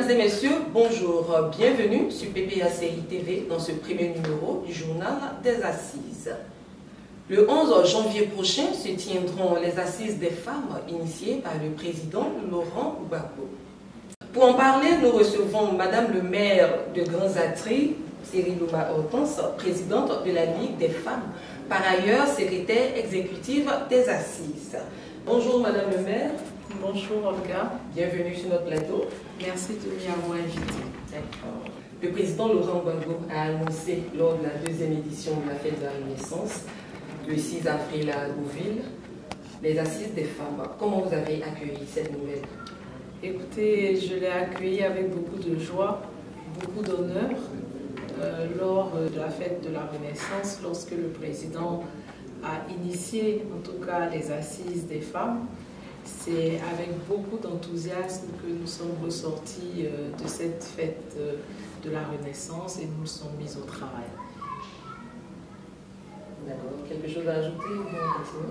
Mesdames et messieurs, bonjour. Bienvenue sur PPACI TV dans ce premier numéro du journal des Assises. Le 11 janvier prochain se tiendront les Assises des femmes initiées par le président Laurent Gbagbo. Pour en parler, nous recevons Madame le maire de Grand-Zatri, Cyril-Ouma Hortense, présidente de la Ligue des femmes, par ailleurs secrétaire exécutive des Assises. Bonjour Madame le maire. Bonjour Olga. Bienvenue sur notre plateau. Merci de m'y avoir invité. D'accord. Le président Laurent Gbagbo a annoncé lors de la deuxième édition de la fête de la Renaissance, le 6 avril à Deauville, les Assises des femmes. Comment vous avez accueilli cette nouvelle? Écoutez, je l'ai accueilli avec beaucoup de joie, beaucoup d'honneur lors de la fête de la Renaissance, lorsque le président a initié en tout cas les Assises des femmes. C'est avec beaucoup d'enthousiasme que nous sommes ressortis de cette fête de la Renaissance et nous nous sommes mis au travail. D'accord. Quelque chose à ajouter?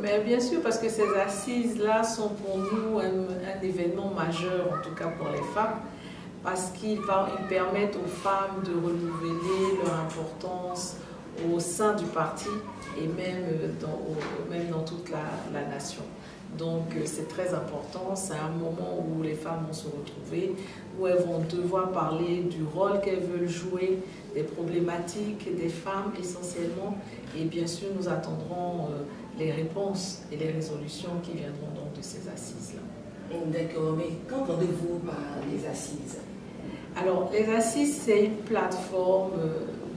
Mais bien sûr, parce que ces assises-là sont pour nous un événement majeur, en tout cas pour les femmes, parce qu'ils permettent aux femmes de renouveler leur importance au sein du parti et même dans toute la nation. Donc c'est très important, c'est un moment où les femmes vont se retrouver, où elles vont devoir parler du rôle qu'elles veulent jouer, des problématiques des femmes essentiellement, et bien sûr nous attendrons les réponses et les résolutions qui viendront donc de ces assises-là. D'accord, mais qu'entendez-vous par les assises? Alors les assises, c'est une plateforme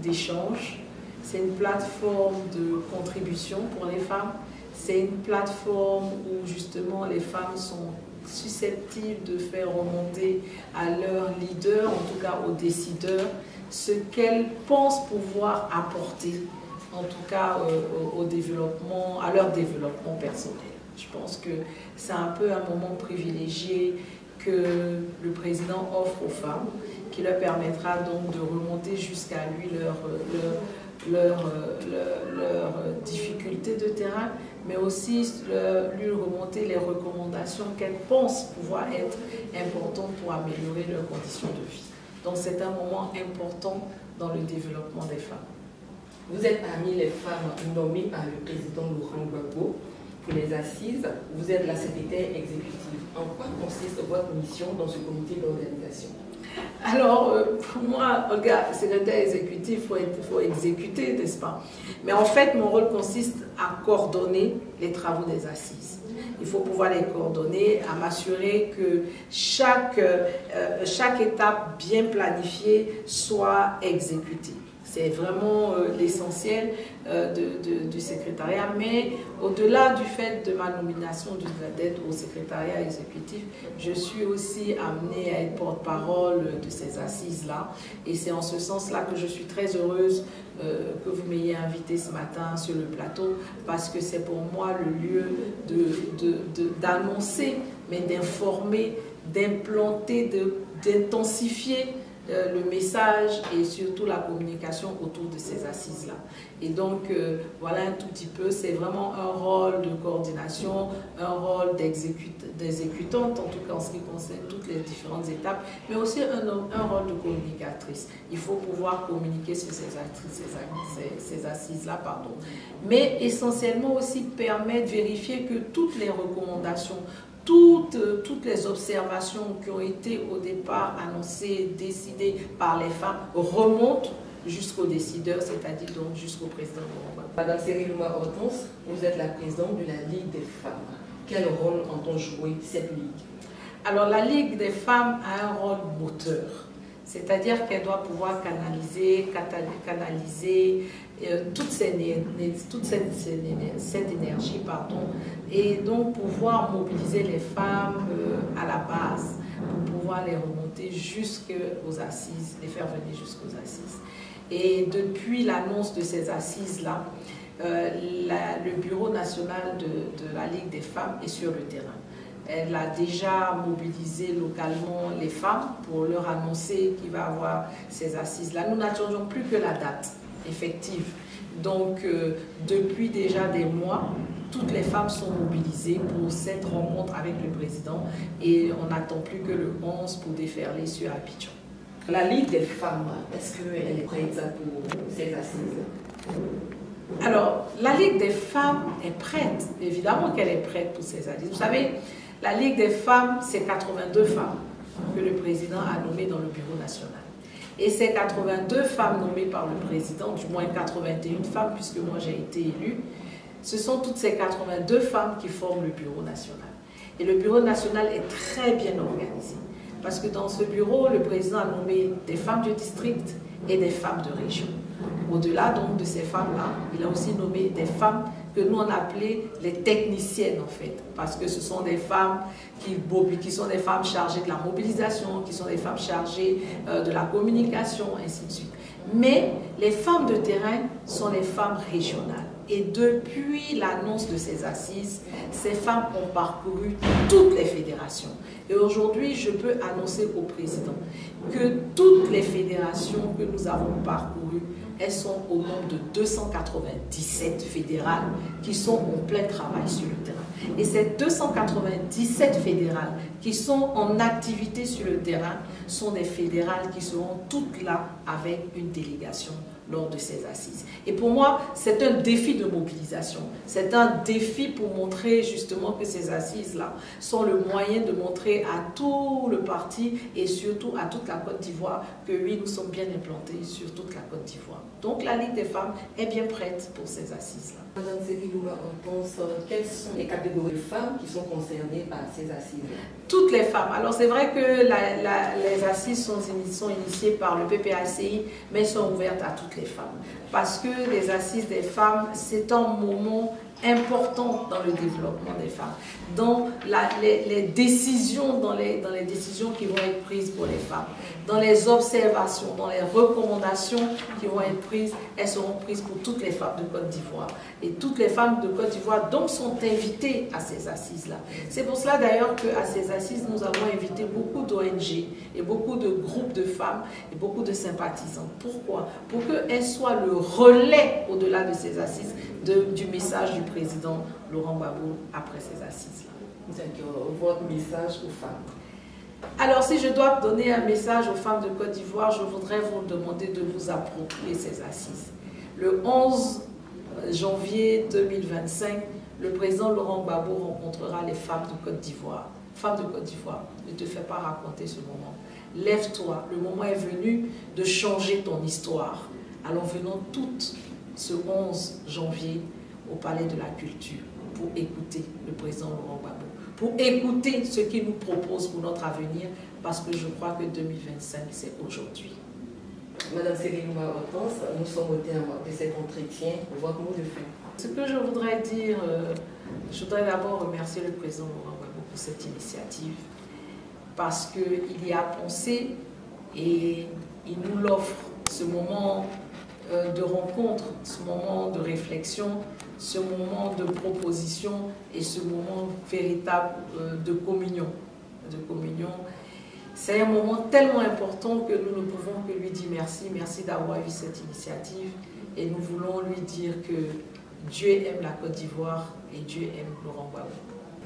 d'échange, c'est une plateforme de contribution pour les femmes. C'est une plateforme où justement les femmes sont susceptibles de faire remonter à leurs leaders, en tout cas aux décideurs, ce qu'elles pensent pouvoir apporter, en tout cas au développement, à leur développement personnel. Je pense que c'est un peu un moment privilégié que le président offre aux femmes, qui leur permettra donc de remonter jusqu'à lui leurs difficultés de terrain, mais aussi lui remonter les recommandations qu'elles pensent pouvoir être importantes pour améliorer leurs conditions de vie. Donc c'est un moment important dans le développement des femmes. Vous êtes parmi les femmes nommées par le président Laurent Gbagbo pour les assises. Vous êtes la secrétaire exécutive. En quoi consiste votre mission dans ce comité d'organisation? Alors, pour moi, regarde, secrétaire exécutif, il faut exécuter, n'est-ce pas? Mais en fait, mon rôle consiste à coordonner les travaux des assises. Il faut pouvoir les coordonner, à m'assurer que chaque étape bien planifiée soit exécutée. C'est vraiment l'essentiel du secrétariat, mais au-delà du fait de ma nomination d'être au secrétariat exécutif, je suis aussi amenée à être porte-parole de ces assises-là. Et c'est en ce sens-là que je suis très heureuse que vous m'ayez invité ce matin sur le plateau, parce que c'est pour moi le lieu d'annoncer, mais d'informer, d'implanter, d'intensifier le message et surtout la communication autour de ces assises-là. Et donc, voilà un tout petit peu, c'est vraiment un rôle de coordination, un rôle d'exécutante, en tout cas en ce qui concerne toutes les différentes étapes, mais aussi un rôle de communicatrice. Il faut pouvoir communiquer sur ces assises-là, pardon. Mais essentiellement aussi permettre, vérifier que toutes les recommandations, toutes les observations qui ont été au départ annoncées, décidées par les femmes, remontent jusqu'aux décideurs, c'est-à-dire donc jusqu'au président de l'Europe. Madame Cyril-Ouma Hortense, vous êtes la présidente de la Ligue des femmes. Quel rôle entend jouer cette Ligue? Alors la Ligue des femmes a un rôle moteur, c'est-à-dire qu'elle doit pouvoir canaliser toute cette énergie, et donc pouvoir mobiliser les femmes à la base pour pouvoir les remonter jusqu'aux assises, les faire venir jusqu'aux assises. Et depuis l'annonce de ces assises-là, le Bureau national de la Ligue des femmes est sur le terrain. Elle a déjà mobilisé localement les femmes pour leur annoncer qu'il va y avoir ces assises-là. Nous n'attendons plus que la date effective. Donc, depuis déjà des mois, toutes les femmes sont mobilisées pour cette rencontre avec le président et on n'attend plus que le 11 pour déferler sur Abidjan. La Ligue des femmes, est-ce qu'elle est prête pour ces assises? Alors, la Ligue des femmes est prête, évidemment qu'elle est prête pour ces assises. Vous savez, la Ligue des femmes, c'est 82 femmes que le président a nommées dans le bureau national. Et ces 82 femmes nommées par le président, du moins 81 femmes, puisque moi j'ai été élue, ce sont toutes ces 82 femmes qui forment le bureau national. Et le bureau national est très bien organisé. Parce que dans ce bureau, le président a nommé des femmes du district et des femmes de région. Au-delà donc de ces femmes-là, il a aussi nommé des femmes que nous on appelait les techniciennes en fait, parce que ce sont des femmes qui sont des femmes chargées de la mobilisation, qui sont des femmes chargées de la communication, ainsi de suite. Mais les femmes de terrain sont les femmes régionales. Et depuis l'annonce de ces assises, ces femmes ont parcouru toutes les fédérations. Et aujourd'hui, je peux annoncer au président que toutes les fédérations que nous avons parcourues, elles sont au nombre de 297 fédérales qui sont en plein travail sur le terrain. Et ces 297 fédérales qui sont en activité sur le terrain sont des fédérales qui seront toutes là avec une délégation lors de ces assises. Et pour moi, c'est un défi de mobilisation. C'est un défi pour montrer justement que ces assises-là sont le moyen de montrer à tout le parti et surtout à toute la Côte d'Ivoire que oui, nous sommes bien implantés sur toute la Côte d'Ivoire. Donc la Ligue des femmes est bien prête pour ces assises-là. Madame Serilou, on pense quelles sont les catégories de femmes qui sont concernées par ces assises? Toutes les femmes. Alors c'est vrai que les assises sont initiées par le PPACI, mais sont ouvertes à toutes les femmes. Parce que les assises des femmes, c'est un moment important dans le développement des femmes, dans les décisions, dans les décisions qui vont être prises pour les femmes, dans les observations, dans les recommandations qui vont être prises, elles seront prises pour toutes les femmes de Côte d'Ivoire. Et toutes les femmes de Côte d'Ivoire donc sont invitées à ces assises-là. C'est pour cela d'ailleurs qu'à ces assises, nous avons invité beaucoup d'ONG et beaucoup de groupes de femmes et beaucoup de sympathisants. Pourquoi? Pour qu'elles soient le relais au-delà de ces assises du message du président Laurent Gbagbo après ces assises-là. D'accord. Votre message aux femmes? Alors, si je dois donner un message aux femmes de Côte d'Ivoire, je voudrais vous demander de vous approprier ces assises. Le 11 janvier 2025, le président Laurent Gbagbo rencontrera les femmes de Côte d'Ivoire. Femmes de Côte d'Ivoire, ne te fais pas raconter ce moment. Lève-toi, le moment est venu de changer ton histoire. Alors venons toutes ce 11 janvier au Palais de la Culture pour écouter le président Laurent Gbagbo, pour écouter ce qu'il nous propose pour notre avenir, parce que je crois que 2025, c'est aujourd'hui. Madame Serilou Hortense, nous sommes au terme de cet entretien. Votre mot de fin. Ce que je voudrais dire, je voudrais d'abord remercier le président Laurent Gbagbo pour cette initiative, parce qu'il y a pensé et il nous l'offre, ce moment de rencontre, ce moment de réflexion, ce moment de proposition et ce moment véritable de communion. C'est un moment tellement important que nous ne pouvons que lui dire merci. Merci d'avoir eu cette initiative et nous voulons lui dire que Dieu aime la Côte d'Ivoire et Dieu aime Laurent Gbagbo.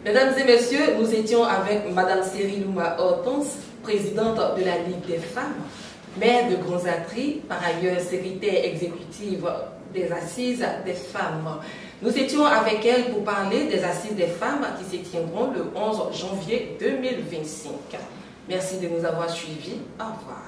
Mesdames et messieurs, nous étions avec Madame Serilou Hortense, présidente de la Ligue des femmes, maire de Grands-Atri, par ailleurs secrétaire exécutive des assises des femmes. Nous étions avec elle pour parler des assises des femmes qui se tiendront le 11 janvier 2025. Merci de nous avoir suivis. Au revoir.